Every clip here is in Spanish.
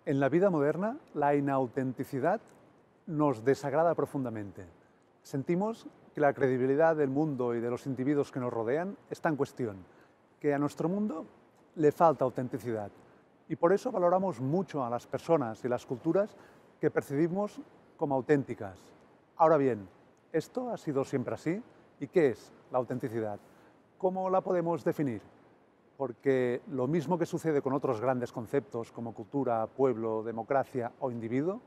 En la vida moderna, la inautenticidad nos desagrada profundamente. Sentimos que la credibilidad del mundo y de los individuos que nos rodean está en cuestión, que a nuestro mundo le falta autenticidad. Y por eso valoramos mucho a las personas y las culturas que percibimos como auténticas. Ahora bien, ¿esto ha sido siempre así? ¿Y qué es la autenticidad? ¿Cómo la podemos definir? Porque lo mismo que sucede con otros grandes conceptos como cultura, pueblo, democracia o individuo,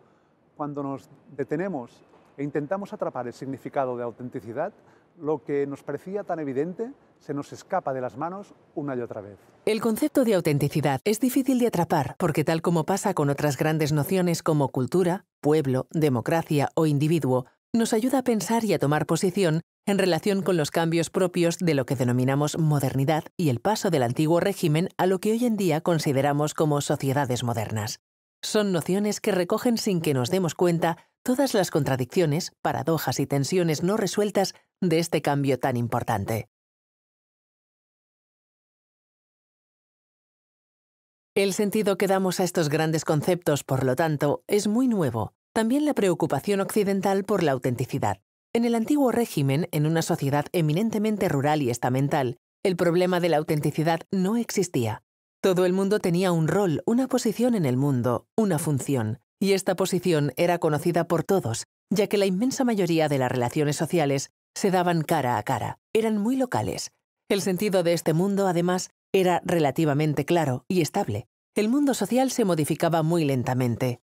cuando nos detenemos e intentamos atrapar el significado de autenticidad, lo que nos parecía tan evidente se nos escapa de las manos una y otra vez. El concepto de autenticidad es difícil de atrapar porque, tal como pasa con otras grandes nociones como cultura, pueblo, democracia o individuo, nos ayuda a pensar y a tomar posición en relación con los cambios propios de lo que denominamos modernidad y el paso del antiguo régimen a lo que hoy en día consideramos como sociedades modernas. Son nociones que recogen sin que nos demos cuenta todas las contradicciones, paradojas y tensiones no resueltas de este cambio tan importante. El sentido que damos a estos grandes conceptos, por lo tanto, es muy nuevo. También la preocupación occidental por la autenticidad. En el antiguo régimen, en una sociedad eminentemente rural y estamental, el problema de la autenticidad no existía. Todo el mundo tenía un rol, una posición en el mundo, una función, y esta posición era conocida por todos, ya que la inmensa mayoría de las relaciones sociales se daban cara a cara, eran muy locales. El sentido de este mundo, además, era relativamente claro y estable. El mundo social se modificaba muy lentamente.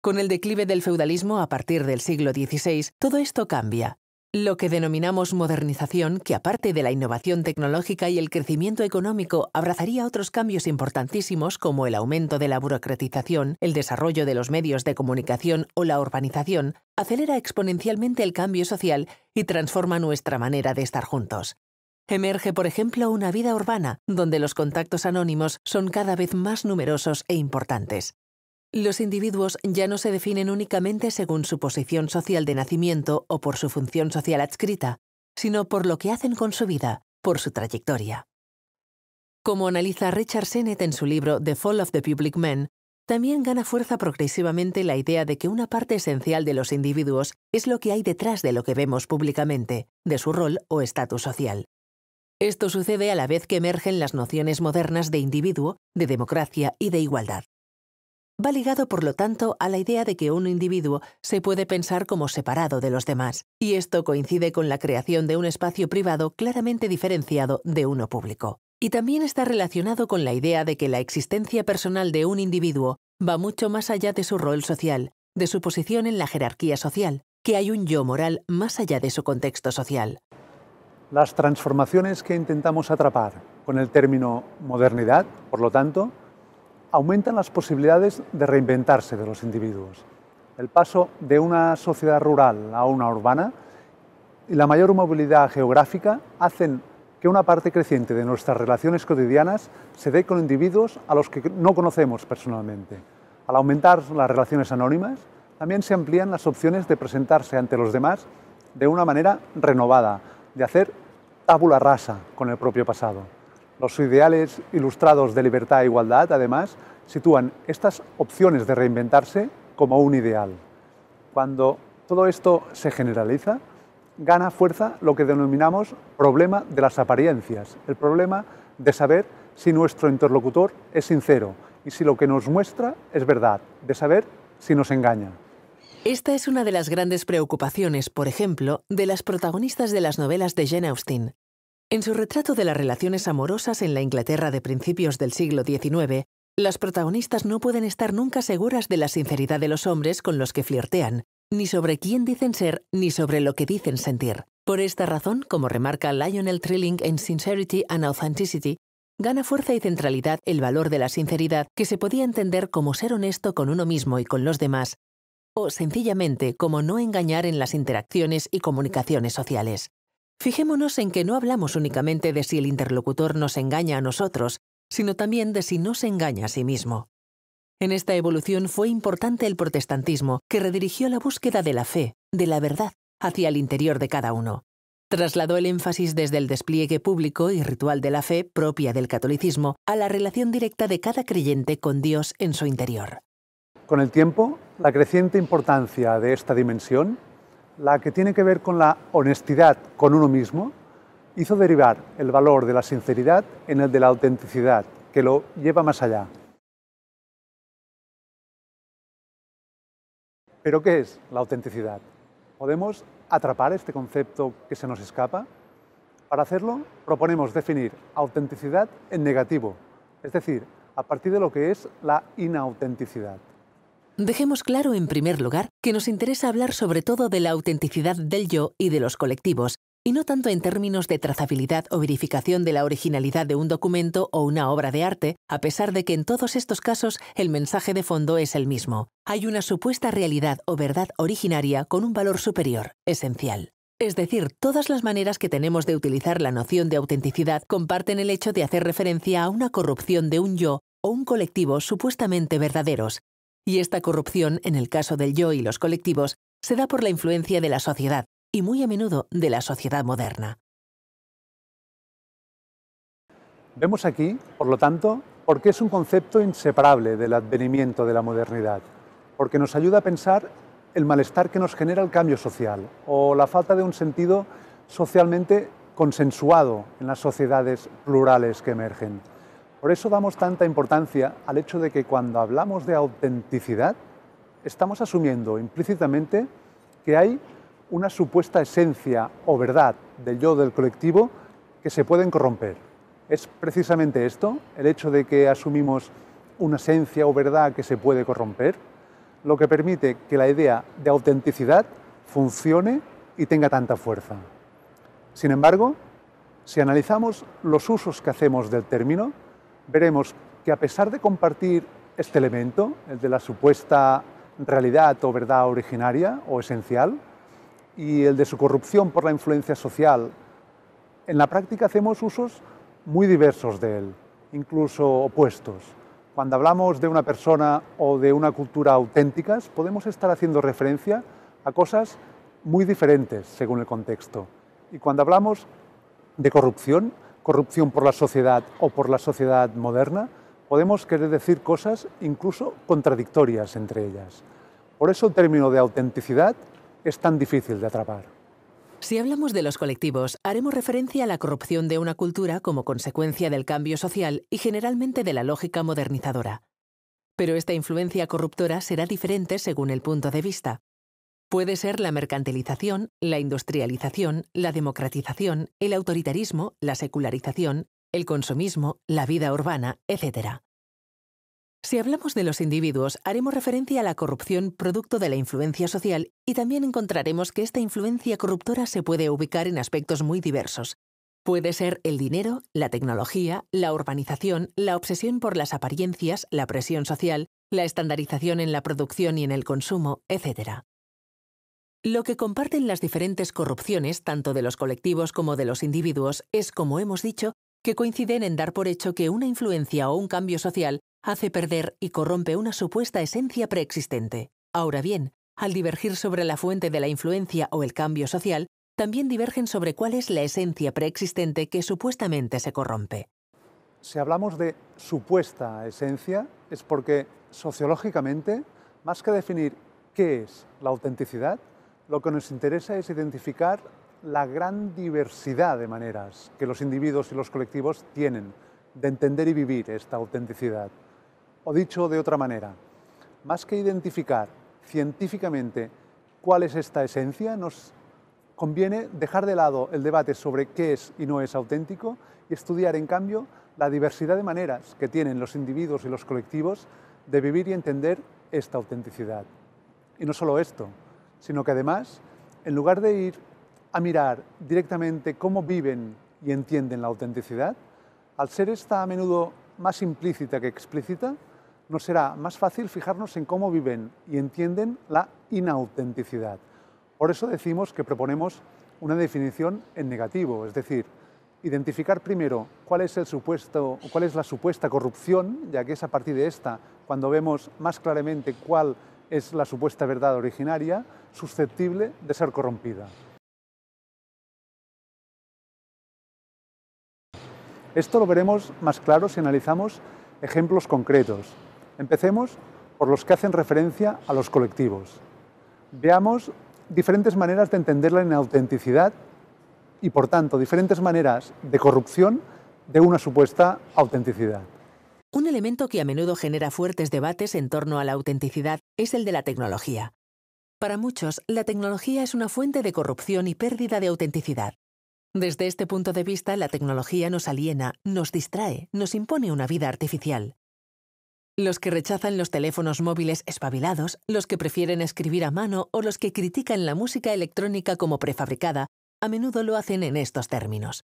Con el declive del feudalismo a partir del siglo XVI, todo esto cambia. Lo que denominamos modernización, que aparte de la innovación tecnológica y el crecimiento económico, abrazaría otros cambios importantísimos como el aumento de la burocratización, el desarrollo de los medios de comunicación o la urbanización, acelera exponencialmente el cambio social y transforma nuestra manera de estar juntos. Emerge, por ejemplo, una vida urbana, donde los contactos anónimos son cada vez más numerosos e importantes. Los individuos ya no se definen únicamente según su posición social de nacimiento o por su función social adscrita, sino por lo que hacen con su vida, por su trayectoria. Como analiza Richard Sennett en su libro The Fall of the Public Man, también gana fuerza progresivamente la idea de que una parte esencial de los individuos es lo que hay detrás de lo que vemos públicamente, de su rol o estatus social. Esto sucede a la vez que emergen las nociones modernas de individuo, de democracia y de igualdad. Va ligado, por lo tanto, a la idea de que un individuo se puede pensar como separado de los demás, y esto coincide con la creación de un espacio privado claramente diferenciado de uno público. Y también está relacionado con la idea de que la existencia personal de un individuo va mucho más allá de su rol social, de su posición en la jerarquía social, que hay un yo moral más allá de su contexto social. Las transformaciones que intentamos atrapar con el término modernidad, por lo tanto, aumentan las posibilidades de reinventarse de los individuos. El paso de una sociedad rural a una urbana y la mayor movilidad geográfica hacen que una parte creciente de nuestras relaciones cotidianas se dé con individuos a los que no conocemos personalmente. Al aumentar las relaciones anónimas, también se amplían las opciones de presentarse ante los demás de una manera renovada, de hacer tabula rasa con el propio pasado. Los ideales ilustrados de libertad e igualdad, además, sitúan estas opciones de reinventarse como un ideal. Cuando todo esto se generaliza, gana fuerza lo que denominamos problema de las apariencias, el problema de saber si nuestro interlocutor es sincero y si lo que nos muestra es verdad, de saber si nos engaña. Esta es una de las grandes preocupaciones, por ejemplo, de las protagonistas de las novelas de Jane Austen. En su retrato de las relaciones amorosas en la Inglaterra de principios del siglo XIX, las protagonistas no pueden estar nunca seguras de la sinceridad de los hombres con los que flirtean, ni sobre quién dicen ser, ni sobre lo que dicen sentir. Por esta razón, como remarca Lionel Trilling en Sincerity and Authenticity, gana fuerza y centralidad el valor de la sinceridad, que se podía entender como ser honesto con uno mismo y con los demás, o sencillamente como no engañar en las interacciones y comunicaciones sociales. Fijémonos en que no hablamos únicamente de si el interlocutor nos engaña a nosotros, sino también de si no se engaña a sí mismo. En esta evolución fue importante el protestantismo, que redirigió la búsqueda de la fe, de la verdad, hacia el interior de cada uno. Trasladó el énfasis desde el despliegue público y ritual de la fe propia del catolicismo a la relación directa de cada creyente con Dios en su interior. Con el tiempo, la creciente importancia de esta dimensión, la que tiene que ver con la honestidad con uno mismo, hizo derivar el valor de la sinceridad en el de la autenticidad, que lo lleva más allá. ¿Pero qué es la autenticidad? ¿Podemos atrapar este concepto que se nos escapa? Para hacerlo, proponemos definir autenticidad en negativo, es decir, a partir de lo que es la inautenticidad. Dejemos claro, en primer lugar, que nos interesa hablar sobre todo de la autenticidad del yo y de los colectivos, y no tanto en términos de trazabilidad o verificación de la originalidad de un documento o una obra de arte, a pesar de que en todos estos casos el mensaje de fondo es el mismo. Hay una supuesta realidad o verdad originaria con un valor superior, esencial. Es decir, todas las maneras que tenemos de utilizar la noción de autenticidad comparten el hecho de hacer referencia a una corrupción de un yo o un colectivo supuestamente verdaderos. Y esta corrupción, en el caso del yo y los colectivos, se da por la influencia de la sociedad, y muy a menudo de la sociedad moderna. Vemos aquí, por lo tanto, por qué es un concepto inseparable del advenimiento de la modernidad, porque nos ayuda a pensar el malestar que nos genera el cambio social o la falta de un sentido socialmente consensuado en las sociedades plurales que emergen. Por eso damos tanta importancia al hecho de que cuando hablamos de autenticidad, estamos asumiendo implícitamente que hay una supuesta esencia o verdad del yo del colectivo que se pueden corromper. Es precisamente esto, el hecho de que asumimos una esencia o verdad que se puede corromper, lo que permite que la idea de autenticidad funcione y tenga tanta fuerza. Sin embargo, si analizamos los usos que hacemos del término, veremos que a pesar de compartir este elemento, el de la supuesta realidad o verdad originaria o esencial, y el de su corrupción por la influencia social, en la práctica hacemos usos muy diversos de él, incluso opuestos. Cuando hablamos de una persona o de una cultura auténticas, podemos estar haciendo referencia a cosas muy diferentes según el contexto. Y cuando hablamos de corrupción, corrupción por la sociedad o por la sociedad moderna, podemos querer decir cosas incluso contradictorias entre ellas. Por eso el término de autenticidad es tan difícil de atrapar. Si hablamos de los colectivos, haremos referencia a la corrupción de una cultura como consecuencia del cambio social y generalmente de la lógica modernizadora. Pero esta influencia corruptora será diferente según el punto de vista. Puede ser la mercantilización, la industrialización, la democratización, el autoritarismo, la secularización, el consumismo, la vida urbana, etc. Si hablamos de los individuos, haremos referencia a la corrupción producto de la influencia social y también encontraremos que esta influencia corruptora se puede ubicar en aspectos muy diversos. Puede ser el dinero, la tecnología, la urbanización, la obsesión por las apariencias, la presión social, la estandarización en la producción y en el consumo, etc. Lo que comparten las diferentes corrupciones, tanto de los colectivos como de los individuos, es, como hemos dicho, que coinciden en dar por hecho que una influencia o un cambio social hace perder y corrompe una supuesta esencia preexistente. Ahora bien, al divergir sobre la fuente de la influencia o el cambio social, también divergen sobre cuál es la esencia preexistente que supuestamente se corrompe. Si hablamos de supuesta esencia, es porque sociológicamente, más que definir qué es la autenticidad, lo que nos interesa es identificar la gran diversidad de maneras que los individuos y los colectivos tienen de entender y vivir esta autenticidad. O dicho de otra manera, más que identificar científicamente cuál es esta esencia, nos conviene dejar de lado el debate sobre qué es y no es auténtico y estudiar, en cambio, la diversidad de maneras que tienen los individuos y los colectivos de vivir y entender esta autenticidad. Y no solo esto, sino que además, en lugar de ir a mirar directamente cómo viven y entienden la autenticidad, al ser esta a menudo más implícita que explícita, nos será más fácil fijarnos en cómo viven y entienden la inautenticidad. Por eso decimos que proponemos una definición en negativo, es decir, identificar primero cuál es la supuesta corrupción, ya que es a partir de esta cuando vemos más claramente cuál es la supuesta verdad originaria, susceptible de ser corrompida. Esto lo veremos más claro si analizamos ejemplos concretos. Empecemos por los que hacen referencia a los colectivos. Veamos diferentes maneras de entender la inautenticidad y, por tanto, diferentes maneras de corrupción de una supuesta autenticidad. Un elemento que a menudo genera fuertes debates en torno a la autenticidad es el de la tecnología. Para muchos, la tecnología es una fuente de corrupción y pérdida de autenticidad. Desde este punto de vista, la tecnología nos aliena, nos distrae, nos impone una vida artificial. Los que rechazan los teléfonos móviles espabilados, los que prefieren escribir a mano o los que critican la música electrónica como prefabricada, a menudo lo hacen en estos términos.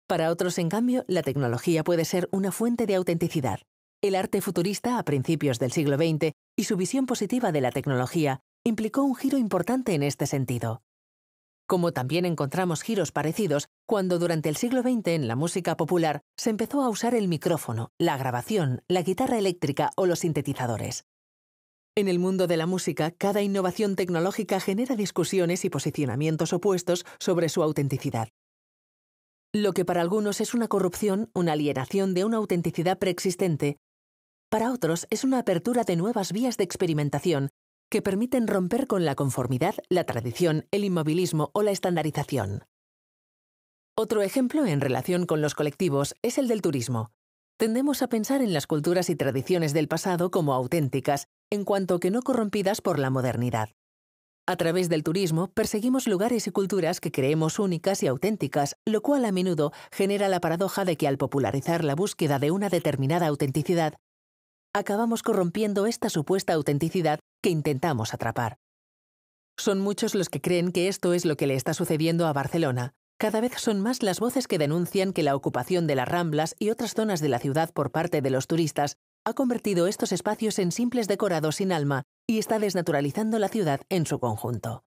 Para otros, en cambio, la tecnología puede ser una fuente de autenticidad. El arte futurista a principios del siglo XX y su visión positiva de la tecnología implicó un giro importante en este sentido. Como también encontramos giros parecidos cuando durante el siglo XX en la música popular se empezó a usar el micrófono, la grabación, la guitarra eléctrica o los sintetizadores. En el mundo de la música, cada innovación tecnológica genera discusiones y posicionamientos opuestos sobre su autenticidad. Lo que para algunos es una corrupción, una alienación de una autenticidad preexistente, para otros es una apertura de nuevas vías de experimentación que permiten romper con la conformidad, la tradición, el inmovilismo o la estandarización. Otro ejemplo en relación con los colectivos es el del turismo. Tendemos a pensar en las culturas y tradiciones del pasado como auténticas, en cuanto que no corrompidas por la modernidad. A través del turismo perseguimos lugares y culturas que creemos únicas y auténticas, lo cual a menudo genera la paradoja de que al popularizar la búsqueda de una determinada autenticidad, acabamos corrompiendo esta supuesta autenticidad que intentamos atrapar. Son muchos los que creen que esto es lo que le está sucediendo a Barcelona. Cada vez son más las voces que denuncian que la ocupación de las Ramblas y otras zonas de la ciudad por parte de los turistas ha convertido estos espacios en simples decorados sin alma y está desnaturalizando la ciudad en su conjunto.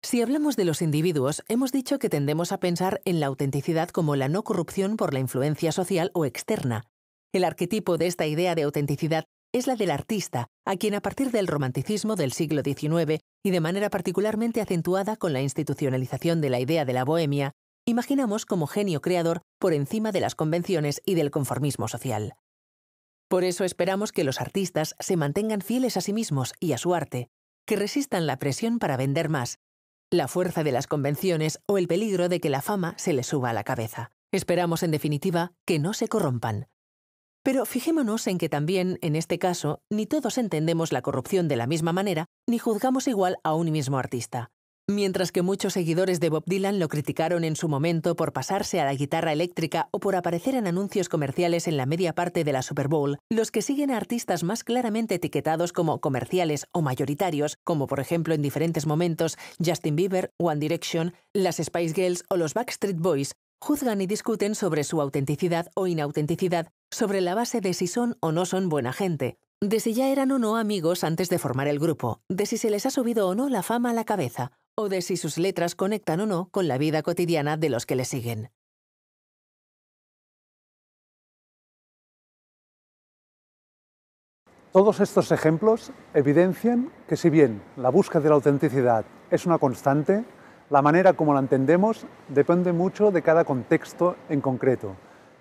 Si hablamos de los individuos, hemos dicho que tendemos a pensar en la autenticidad como la no corrupción por la influencia social o externa. El arquetipo de esta idea de autenticidad es la del artista, a quien a partir del romanticismo del siglo XIX y de manera particularmente acentuada con la institucionalización de la idea de la bohemia, imaginamos como genio creador por encima de las convenciones y del conformismo social. Por eso esperamos que los artistas se mantengan fieles a sí mismos y a su arte, que resistan la presión para vender más, la fuerza de las convenciones o el peligro de que la fama se les suba a la cabeza. Esperamos, en definitiva, que no se corrompan. Pero fijémonos en que también, en este caso, ni todos entendemos la corrupción de la misma manera, ni juzgamos igual a un mismo artista. Mientras que muchos seguidores de Bob Dylan lo criticaron en su momento por pasarse a la guitarra eléctrica o por aparecer en anuncios comerciales en la media parte de la Super Bowl, los que siguen a artistas más claramente etiquetados como comerciales o mayoritarios, como por ejemplo en diferentes momentos Justin Bieber, One Direction, las Spice Girls o los Backstreet Boys, juzgan y discuten sobre su autenticidad o inautenticidad sobre la base de si son o no son buena gente, de si ya eran o no amigos antes de formar el grupo, de si se les ha subido o no la fama a la cabeza, o de si sus letras conectan o no con la vida cotidiana de los que les siguen. Todos estos ejemplos evidencian que si bien la búsqueda de la autenticidad es una constante, la manera como la entendemos depende mucho de cada contexto en concreto,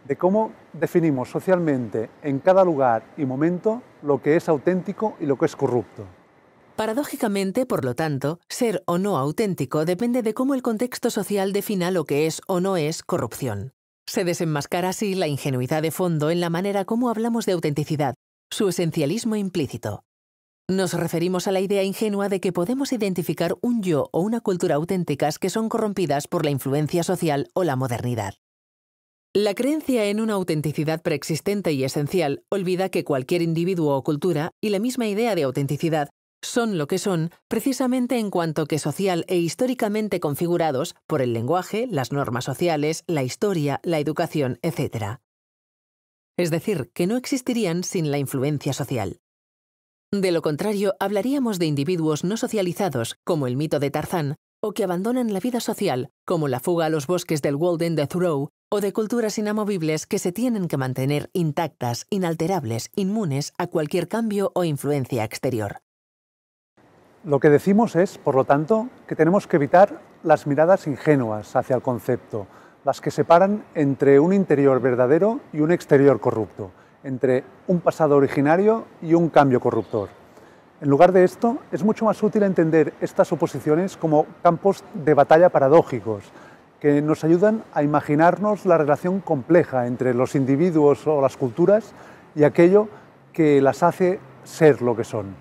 de cómo definimos socialmente en cada lugar y momento lo que es auténtico y lo que es corrupto. Paradójicamente, por lo tanto, ser o no auténtico depende de cómo el contexto social defina lo que es o no es corrupción. Se desenmascara así la ingenuidad de fondo en la manera como hablamos de autenticidad, su esencialismo implícito. Nos referimos a la idea ingenua de que podemos identificar un yo o una cultura auténticas que son corrompidas por la influencia social o la modernidad. La creencia en una autenticidad preexistente y esencial olvida que cualquier individuo o cultura y la misma idea de autenticidad son lo que son precisamente en cuanto que social e históricamente configurados por el lenguaje, las normas sociales, la historia, la educación, etc. Es decir, que no existirían sin la influencia social. De lo contrario, hablaríamos de individuos no socializados, como el mito de Tarzán, o que abandonan la vida social, como la fuga a los bosques del Walden de Thoreau, o de culturas inamovibles que se tienen que mantener intactas, inalterables, inmunes a cualquier cambio o influencia exterior. Lo que decimos es, por lo tanto, que tenemos que evitar las miradas ingenuas hacia el concepto, las que separan entre un interior verdadero y un exterior corrupto, entre un pasado originario y un cambio corruptor. En lugar de esto, es mucho más útil entender estas oposiciones como campos de batalla paradójicos, que nos ayudan a imaginarnos la relación compleja entre los individuos o las culturas y aquello que las hace ser lo que son.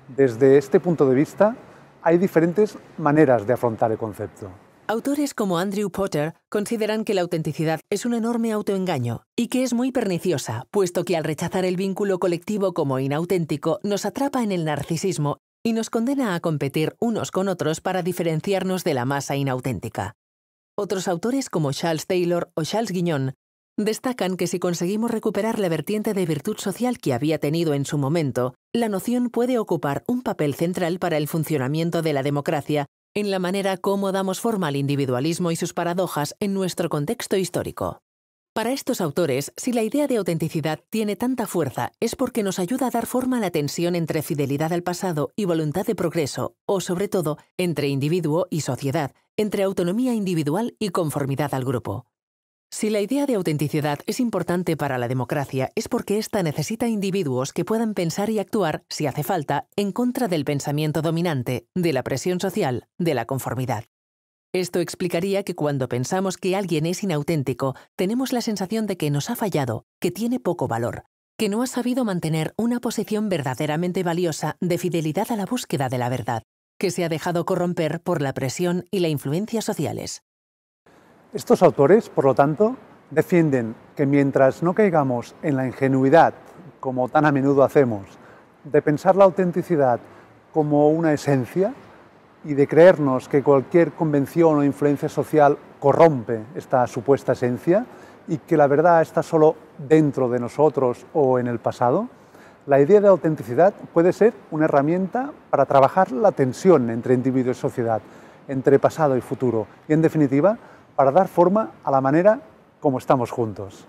Desde este punto de vista, hay diferentes maneras de afrontar el concepto. Autores como Andrew Potter consideran que la autenticidad es un enorme autoengaño y que es muy perniciosa, puesto que al rechazar el vínculo colectivo como inauténtico nos atrapa en el narcisismo y nos condena a competir unos con otros para diferenciarnos de la masa inauténtica. Otros autores como Charles Taylor o Charles Guignon destacan que si conseguimos recuperar la vertiente de virtud social que había tenido en su momento, la noción puede ocupar un papel central para el funcionamiento de la democracia en la manera como damos forma al individualismo y sus paradojas en nuestro contexto histórico. Para estos autores, si la idea de autenticidad tiene tanta fuerza es porque nos ayuda a dar forma a la tensión entre fidelidad al pasado y voluntad de progreso, o sobre todo, entre individuo y sociedad, entre autonomía individual y conformidad al grupo. Si la idea de autenticidad es importante para la democracia es porque ésta necesita individuos que puedan pensar y actuar, si hace falta, en contra del pensamiento dominante, de la presión social, de la conformidad. Esto explicaría que cuando pensamos que alguien es inauténtico, tenemos la sensación de que nos ha fallado, que tiene poco valor, que no ha sabido mantener una posición verdaderamente valiosa de fidelidad a la búsqueda de la verdad, que se ha dejado corromper por la presión y la influencia sociales. Estos autores, por lo tanto, defienden que mientras no caigamos en la ingenuidad, como tan a menudo hacemos, de pensar la autenticidad como una esencia y de creernos que cualquier convención o influencia social corrompe esta supuesta esencia y que la verdad está solo dentro de nosotros o en el pasado, la idea de autenticidad puede ser una herramienta para trabajar la tensión entre individuo y sociedad, entre pasado y futuro y, en definitiva, para dar forma a la manera como estamos juntos.